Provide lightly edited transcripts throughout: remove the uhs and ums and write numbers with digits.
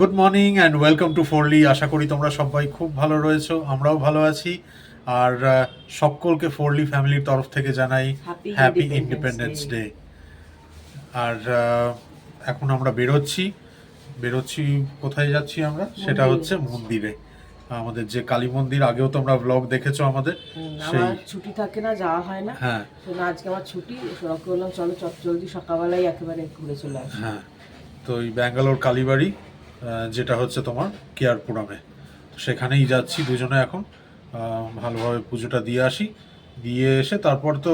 Good morning and welcome to ফোরলি। আশা করি তোমরা সবাই খুব ভালো রয়েছো, আমরাও ভালো আছি। আর সকলকে ফোরলি ফ্যামিলির তরফ থেকে জানাই হ্যাপি ইন্ডিপেন্ডেন্স ডে। আর এখন আমরা বেরোচ্ছি কোথায় যাচ্ছি আমরা, সেটা হচ্ছে মন্দিরে। আমাদের যে কালী মন্দির, আগেও তোমরা ব্লগ দেখেছো আমাদের। সেই ছুটি থাকে না, যাওয়া হয় না। হ্যাঁ, আজকে আমার ছুটি, বললাম চলো জলদি সকালবেলায় একেবারে ঘুরে চলে আসি। হ্যাঁ, তো এই ব্যাঙ্গালোর কালীবাড়ি, যেটা হচ্ছে তোমার কেয়ারপুরামে, সেখানেই যাচ্ছি দুজনে এখন। ভালোভাবে পুজোটা দিয়ে আসি, দিয়ে এসে তারপর তো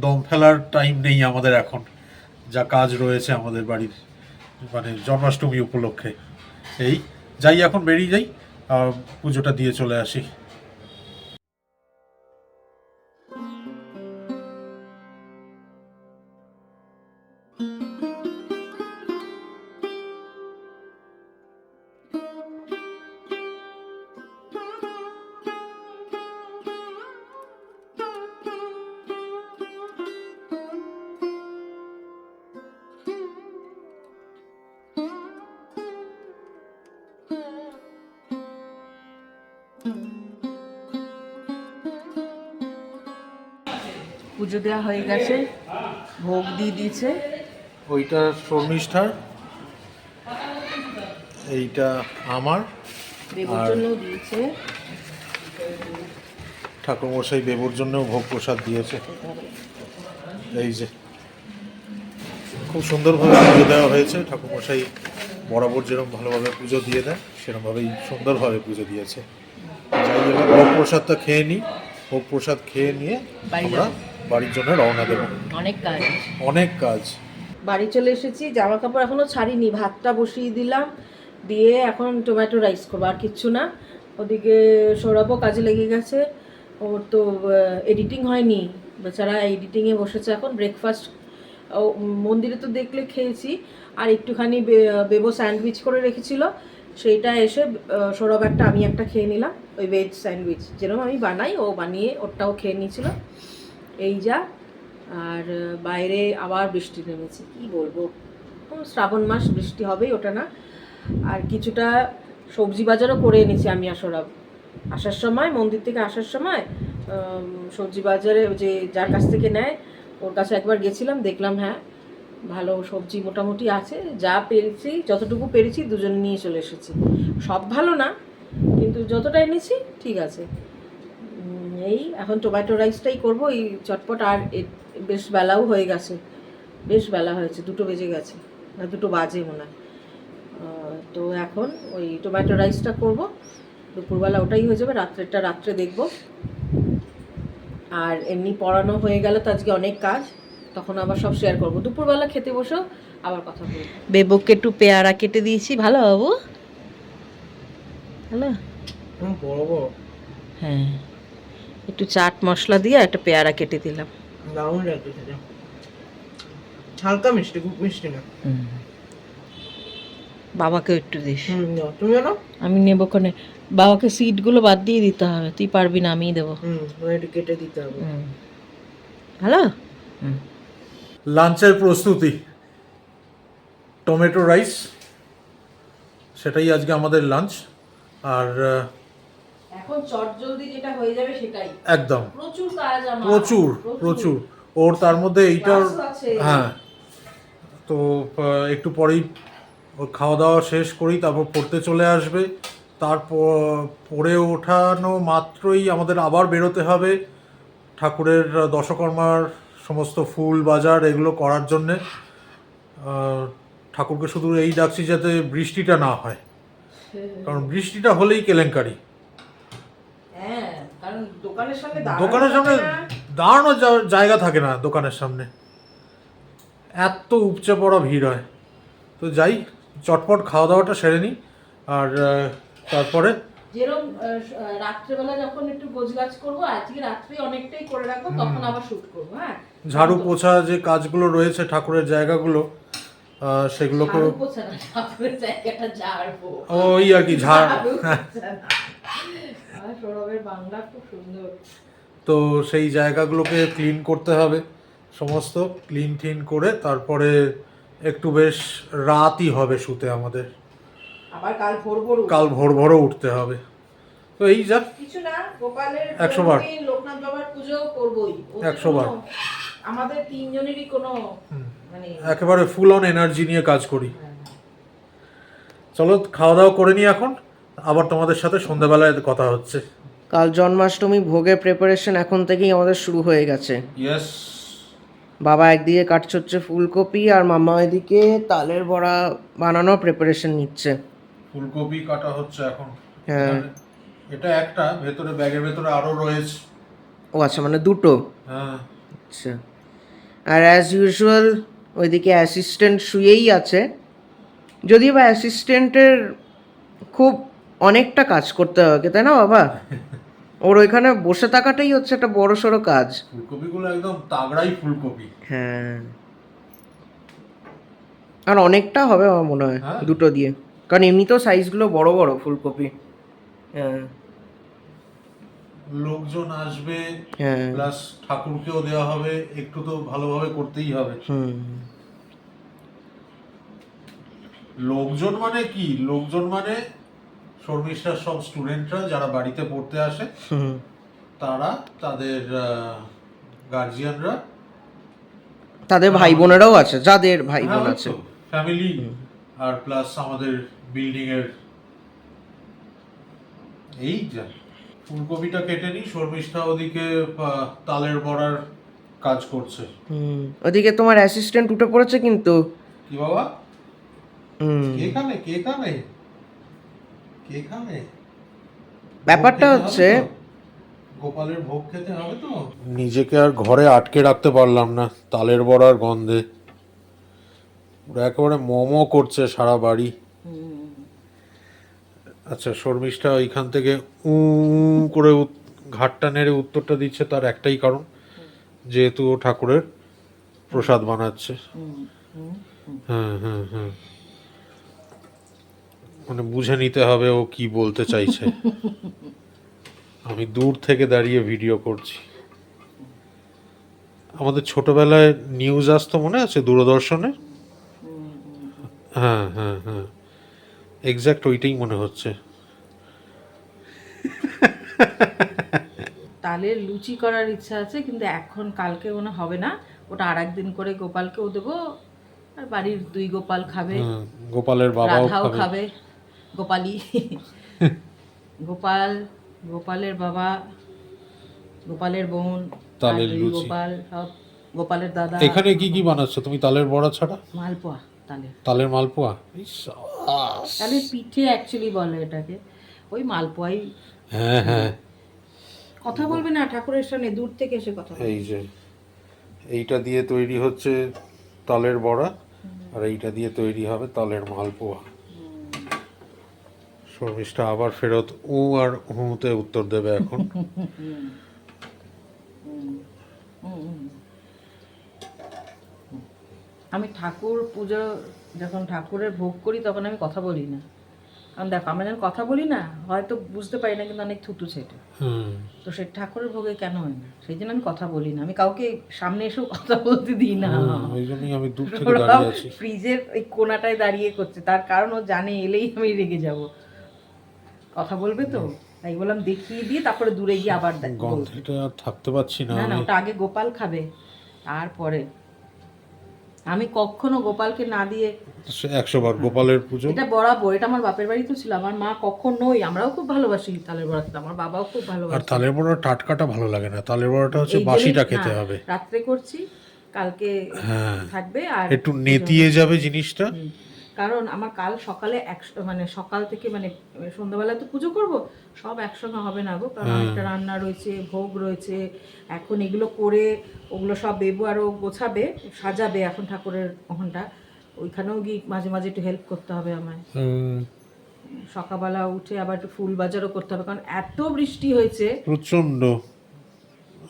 দম ফেলার টাইম নেই আমাদের এখন, যা কাজ রয়েছে আমাদের বাড়ির, মানে জন্মাষ্টমী উপলক্ষে। এই যাই, এখন বেরিয়ে যাই, পুজোটা দিয়ে চলে আসি। পুজো দেওয়া হয়ে গেছে, ভোগ দিয়ে দিয়েছে। ওইটা শর্মিষ্ঠার, এইটা আমার, দেবর জন্যও দিয়েছে। ঠাকুরমশাই দেবর জন্যও ভোগ প্রসাদ দিয়েছে। এই যে খুব সুন্দরভাবে পুজো দেওয়া হয়েছে। ঠাকুরমশাই বরাবর যেরকম ভালোভাবে পুজো দিয়ে দেয়, সেরকমভাবেই সুন্দরভাবে পুজো দিয়েছে। যাই, এবার ভোগ প্রসাদটা খেয়ে নিই। ভোগ প্রসাদ খেয়ে নিয়ে আমরা বাড়ির জন্য রওনা দেবো। অনেক কাজ। বাড়ি চলে এসেছি, জামা কাপড় এখনো ছাড়িনি, ভাতটা বসিয়ে দিলাম, দিয়ে এখন টমেটো রাইস করবো, আর কিচ্ছু না। ওদিকে সৌরভও কাজে লেগে গেছে, ওর তো এডিটিং হয়নি, বেচারা এডিটিংয়ে বসেছে এখন। ব্রেকফাস্ট মন্দিরে তো দেখলে খেয়েছি, আর একটুখানি বেবো স্যান্ডউইচ করে রেখেছিল, সেইটা এসে সৌরভ একটা আমি একটা খেয়ে নিলাম। ওই ভেজ স্যান্ডউইচ যেরকম আমি বানাই, ও বানিয়ে ওরটাও খেয়ে নিয়েছিল। এই যা। আর বাইরে আবার বৃষ্টি নেমেছে, কি বলবো, শ্রাবণ মাস, বৃষ্টি হবেই, ওটা না। আর কিছুটা সবজি বাজারও করে এনেছি আমি আর সৌরভ। আসার সময়, মন্দির থেকে আসার সময় সবজি বাজারে যে যার কাছ থেকে নেয়, ওর কাছে একবার গেছিলাম, দেখলাম হ্যাঁ ভালো সবজি মোটামুটি আছে। যা পেরেছি, যতটুকু পেরেছি দুজনে নিয়ে চলে এসেছি। সব ভালো না, কিন্তু যতটা এনেছি ঠিক আছে। এই এখন টমেটো রাইসটাই করবো, এই চটপট। আর বেশ বেলাও হয়ে গেছে, বেশ বেলা হয়েছে, 2টো বেজে গেছে, না 2টো বাজে মনে হয়। তো এখন ওই টমেটো রাইসটা করব, দুপুরবেলা ওটাই হয়ে যাবে, রাত্রেরটা রাত্রে দেখব। আর এমনি পড়ানো হয়ে গেলে তো আজকে অনেক কাজ, তখন আবার সব শেয়ার করবো। দুপুরবেলা খেতে বসো আবার কথা বলবো। বেবুকে একটু পেয়ারা কেটে দিয়েছি, ভালো বাবু, হ্যালো, বড় বড়, হ্যাঁ, একটু চাট মশলা দিয়ে একটা পেয়ারা কেটে দিলাম। দারুণ লাগছে খেতে, হালকা মিষ্টি, খুব মিষ্টি না। বাবাকেও একটু দিস। তুমি জানো আমি নেবো কোনে, বাবাকে সিডগুলো বাদ দিয়ে দিতে হবে, তুই পারবি না, আমিই দেবো। একটু কেটে দিতে হবে। হ্যালো। লাঞ্চের প্রস্তুতি, টমেটো রাইস, সেটাই আজকে আমাদের লাঞ্চ। আর এখন চটজলদি যেটা হয়ে যাবে সেটাই একদম প্রচুর কাজ আমার, প্রচুর প্রচুর ওর, তার মধ্যে এইটার, হ্যাঁ। তো একটু পরেই ওর খাওয়া দাওয়া শেষ করেই তারপর পড়তে চলে আসবে। তারপর পড়ে ওঠানো মাত্রই আমাদের আবার বেরোতে হবে ঠাকুরের দশকর্মার সমস্ত ফুল বাজার এগুলো করার জন্যে। ঠাকুরকে শুধু এই ডাকছি যাতে বৃষ্টিটা না হয়, কারণ বৃষ্টিটা হলেই কেলেঙ্কারি। দোকানের সামনে দাঁড়ানোর জায়গা থাকে না, দোকানের সামনে এত উপচে পড়া ভিড় হয়। তো যাই, চটপট খাওয়া দাওয়াটা সেরে নিই, আর তারপরে যেরকম রাত্রেবেলা যখন একটু গোছগাছ করবো, আজকে রাত্রে অনেকটাই করে রাখবো, তখন আবার শুট করবো। হ্যাঁ, ঝাড়ু পোছা যে কাজগুলো রয়েছে ঠাকুরের জায়গাগুলো, সেগুলোকে ওই আর কি ঝাড়, বাংলা খুব সুন্দর। তো সেই জায়গাগুলোকে ক্লিন করতে হবে, সমস্ত ক্লিন টিন করে তারপরে একটু বেশ রাতই হবে শুতে আমাদের। আবার কাল ভোর ভোর উঠবো। কাল ভোর ভোরও উঠতে হবে। তো এই যা কিছু না, গোপালের 100 বার। জন্মদিন, লোকনাথ বাবার পুজো করবোই। ওতে 100 বার। কোনো- আমাদের তিনজনেরই কোনো মানে একেবারে ফুল অন এনার্জি নিয়ে কাজ করি। চলো খাওয়া দাওয়া করে নি এখন, আবার তোমাদের সাথে সন্ধ্যাবেলায় কথা হচ্ছে। কাল জন্মাষ্টমী ভোগের প্রিপারেশন এখন থেকেই আমাদের শুরু হয়ে গেছে। ইয়েস। বাবা একদিকে কাটছে হচ্ছে ফুলকপি, আর মামা এদিকে তালের বড়া বানানোর প্রিপারেশন নিচ্ছে। ফুলকপি কাটা হচ্ছে এখন। হ্যাঁ। এটা একটা ভেতরে, ব্যাগের ভেতরে আরো রয়েছে। ও আচ্ছা, মানে দুটো। হ্যাঁ। আচ্ছা। আর অ্যাজ ইউজুয়াল ওইদিকে অ্যাসিস্ট্যান্ট শুয়েই আছে, যদিও বা অ্যাসিস্ট্যান্টের খুব অনেকটা কাজ করতে হবে, তাই না বাবা? ওর ওইখানে বসে থাকাটাই হচ্ছে একটা বড় সড়ো কাজ। ফুলকপিগুলো একদম তাগড়াই ফুলকপি। হ্যাঁ, আর অনেকটা হবে আমার মনে হয় হ্যাঁ। দুটো দিয়ে, কারণ এমনিতেও সাইজগুলো বড় বড় ফুলকপি। হ্যাঁ লোকজন আসবে, হ্যাঁ। প্লাস ঠাকুরকেও দেওয়া হবে, একটু তো ভালোভাবে করতেই হবে। হুম। লোকজন মানে কি? লোকজন মানে শর্মিষ্ঠার সব স্টুডেন্টরা যারা বাড়িতে পড়তে আসে, হুম। তারা, তাদের গার্জিয়ানরা, তাদের ভাই বোনেরাও আছে, যাদের ভাই বোন আছে। ফ্যামিলি, আর প্লাস আমাদের বিল্ডিং এর। এই যা ফুলকপিটা কেটে নি, শর্মিষ্ঠা ওদিকে তালের বড়ার কাজ করছে। হুম। ওদিকে তোমার অ্যাসিস্ট্যান্ট উঠে পড়েছে কিন্তু। কি বাবা? হুম। কে খাবে? কে খাবে? কে খাবে? ব্যাপারটা ভোগ খেতে হচ্ছে হবে তো? গোপালের ভোগ খেতে হবে তো। নিজেকে আর ঘরে আটকে রাখতে পারলাম না তালের বড়ার গন্ধে। ওরা একেবারে মোমো করছে সারা বাড়ি। আচ্ছা, শর্মিষ্ঠা ওইখান থেকে উ করে ঘাটটা নেড়ে উত্তরটা দিচ্ছে, তার একটাই কারণ, যেহেতু ও ঠাকুরের প্রসাদ বানাচ্ছে। হ্যাঁ হ্যাঁ হ্যাঁ, মানে বুঝে নিতে হবে ও কি বলতে চাইছে। আমি দূর থেকে দাঁড়িয়ে ভিডিও করছি। আমাদের ছোটবেলায় নিউজ আসতো, মনে আছে, দূরদর্শনে? হ্যাঁ হ্যাঁ হ্যাঁ, এক্স্যাক্ট ওইটাই মনে হচ্ছে। তালের লুচি করার ইচ্ছা আছে, কিন্তু এখন কালকে মনে হবে না, ওটা আর একদিন করে গোপালকেও দেবো, আর বাড়ির 2 গোপাল খাবে, গোপালের বাবাও রাধাও খাবে। খাবে, গোপালি গোপাল, গোপালের বাবা, গোপালের বোন, তালের আর 2 লুচি। গোপাল, সব গোপালের দাদা। এখানে কি কি বানাচ্ছ তুমি তালের বড়া ছাড়া? মালপোয়া, তালের তালের মালপোয়া। ইস, সাবাস। তালের পিঠে অ্যাকচুয়ালি বলে এটাকে, ওই মালপোয়াই। হ্যাঁ হ্যাঁ, কথা বলবে না ঠাকুরের সামনে, দূর থেকে এসে কথা বলবে। এই যে এইটা দিয়ে তৈরি হচ্ছে তালের বড়া, আর এইটা দিয়ে তৈরি হবে তালের মালপোয়া। শর্মিষ্ঠা আবার ফেরত উ আর হুতে উত্তর দেবে এখন। আমি ঠাকুর পুজো যখন ঠাকুরের ভোগ করি তখন আমি কথা বলি না, কারণ দেখো আমরা যখন কথা বলি না, হয়তো বুঝতে পারি না, কিন্তু অনেক থুতু ছেটে, তো সে ঠাকুরের ভোগে কেন হয় না, সেই জন্য আমি কথা বলি না। আমি কাউকে সামনে এসেও কথা বলতে দিই না। ওই জন্যই আমি দূর থেকে দাঁড়িয়ে আছি। ফ্রিজের ওই কোনাটায় দাঁড়িয়ে করছে, তার কারণ ও জানে এলেই আমি রেগে যাব, কথা বলবে তো, তাই বললাম দেখিয়ে দিয়ে তারপরে দূরে গিয়ে আবার বলবে। গন্ধটা আর থাকতে পারছি না না না, আমি। ওটা আগে গোপাল খাবে, তারপরে। আমি কখনো গোপালকে না দিয়ে, 100 বার গোপালের পুজো। এটা বরাবর, এটা আমার বাপের বাড়িতেও ছিল, আমার মা কখনোই, আমরাও খুব ভালোবাসি তালের বড়া খেতে, আমার বাবাও খুব আর ভালোবাসে। তালের বড়া টাটকাটা ভালো লাগে না, তালের বড়াটা হচ্ছে এই বাসিটা জন্যই- খেতে হ্যাঁ, হবে। রাত্রে করছি, কালকে হ্যাঁ, থাকবে, আর একটু নেতিয়ে যাবে জিনিসটা। কারণ আমার কাল সকালে মানে সকাল থেকে মানে সন্ধ্যাবেলা তো পুজো করব, সব একসঙ্গে হবে না গো, কারণ অনেকটা রান্না রয়েছে, ভোগ রয়েছে, এখন এগুলো করে ওগুলো সব বেবু আরও গোছাবে, সাজাবে এখন ঠাকুরের ওখানটা, ওইখানেও গিয়ে মাঝে মাঝে একটু হেল্প করতে হবে আমায়। সকালবেলা উঠে আবার একটু ফুল বাজারও করতে হবে, কারণ এত বৃষ্টি হয়েছে প্রচন্ড।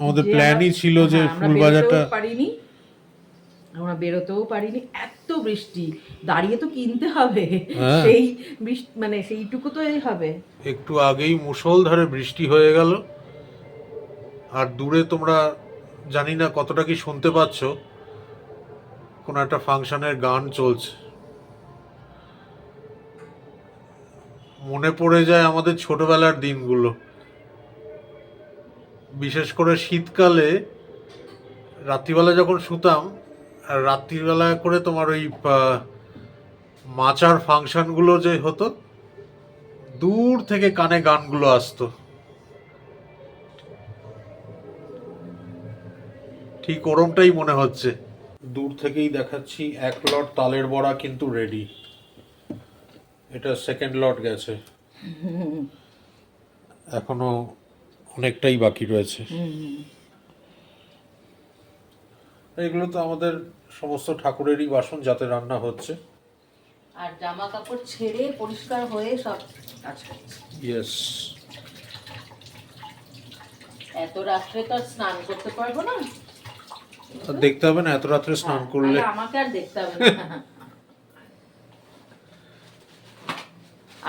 আমাদের যে প্ল্যানই ছিল যে হ্যাঁ, আমরা ফুল বেরোতেও বাজারটা। পারিনি, আমরা বেরোতেও পারিনি, এত বৃষ্টি, দাঁড়িয়ে তো কিনতে হবে, হ্যাঁ। সেই বৃষ্টি মানে সেইটুকু তো এই হবে। একটু আগেই মুষলধারে বৃষ্টি হয়ে গেল, আর দূরে তোমরা জানি না কতটা কি শুনতে পাচ্ছ, কোনো একটা ফাংশনের গান চলছে। মনে পড়ে যায় আমাদের ছোটবেলার দিনগুলো, বিশেষ করে শীতকালে রাত্রিবেলা যখন শুতাম, আর রাত্রিবেলা করে তোমার ওই মাচার ফাংশনগুলো যে হতো, দূর থেকে কানে গানগুলো আসতো, ঠিক ওরমটাই মনে হচ্ছে। দূর থেকেই দেখাচ্ছি 1 লট তালের বড়া কিন্তু রেডি। এটা 2nd লট গেছে, এখনো অনেকটাই বাকি রয়েছে। এগুলো তো আমাদের সমস্ত ঠাকুরেরই বাসন, যাতে রান্না হচ্ছে। আর জামা কাপড় ছেড়ে পরিষ্কার হয়ে সব আচ্ছা ইয়েস। এত রাত্রে তো আর স্নান করতে পারবো না, আর দেখতে হবে না এত রাত্রে স্নান করলে। তাহলে আমাকে আর দেখতে হবে না।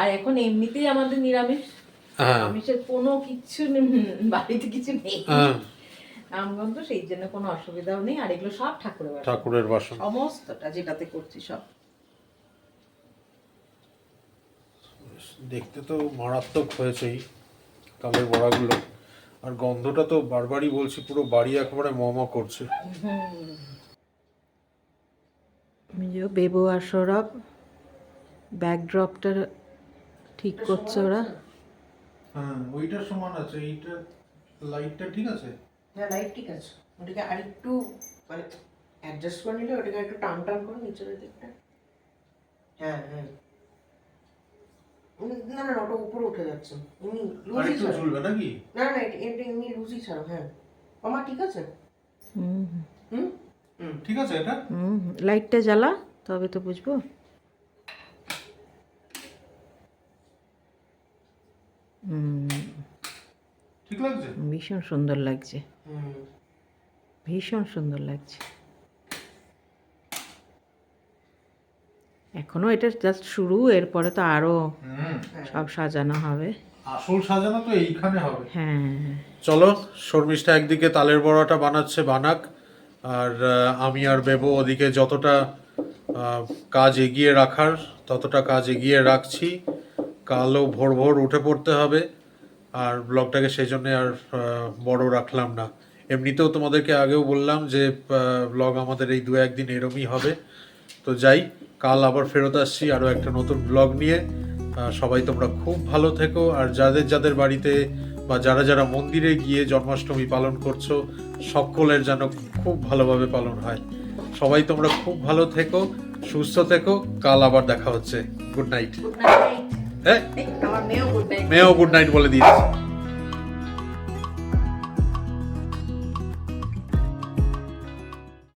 আর এখন এমনিতেই আমাদের নিরামিষ, হ্যাঁ আমিষের কোনো কিছু বাড়িতে কিছু নেই হ্যাঁ, আমগন্ধ, সেই জন্য কোনো অসুবিধাও নেই। আর এগুলো সব ঠাকুরের বাসন, ঠাকুরের বাসন সমস্তটা যেটাতে করছি সব। দেখতে তো মারাত্মক হয়েছেই তালের বড়াগুলো, আর গন্ধটা তো বারবারই বলছি, পুরো বাড়ি একেবারে মমা করছে। বেবো আর সৌরভ ব্যাকড্রপটা ঠিক করছে ওরা। হ্যাঁ ওইটা সমান আছে, এইটা লাইটটা ঠিক আছে। হ্যাঁ লাইট ঠিক আছে, ওটাকে আরেকটু মানে অ্যাডজাস্ট করে নিলে, ওটাকে একটু টান টান করে নিচের দিকটা। হ্যাঁ হ্যাঁ, না না ওটা উপরে উঠে যাচ্ছে, এমনি লুজই আরেকটু ছাড়ো। ঝুলবে নাকি? না না এটা এমনি লুজই ছাড়ো। হ্যাঁ মামা ঠিক আছে। হুম হুম ঠিক আছে এটা। লাইটটা জ্বালা, তবে তো বুঝবো। ঠিক লাগছে। ভীষণ সুন্দর লাগছে, হুম ভীষণ সুন্দর লাগছে। এখনো এটা জাস্ট শুরু, এরপরে তো আরো সব সাজানো হবে। আসল সাজানো তো এইখানে হবে। হ্যাঁ চলো, শর্মিষ্ঠা একদিকে তালের বড়াটা বানাচ্ছে, বানাক, আর আমি আর বেবো ওদিকে যতটা কাজ এগিয়ে রাখার ততটা কাজ এগিয়ে রাখছি। কালও ভোর ভোর উঠে পড়তে হবে, আর ব্লগটাকে সেই জন্য আর বড় রাখলাম না। এমনিতেও তোমাদেরকে আগেও বললাম যে ব্লগ আমাদের এই 2-1 দিন এরমই হবে। তো যাই, কাল আবার ফেরত আসছি আরও একটা নতুন ব্লগ নিয়ে। সবাই তোমরা খুব ভালো থেকো, আর যাদের যাদের বাড়িতে বা যারা যারা মন্দিরে গিয়ে জন্মাষ্টমী পালন করছো, সকলের যেন খুব ভালোভাবে পালন হয়। সবাই তোমরা খুব ভালো থেকো, সুস্থ থেকো, কাল আবার দেখা হচ্ছে। Good night. Good night. হ্যাঁ, আমার মেয়েও গুড নাইট। মেয়েও গুড নাইট বলে দিয়েছে।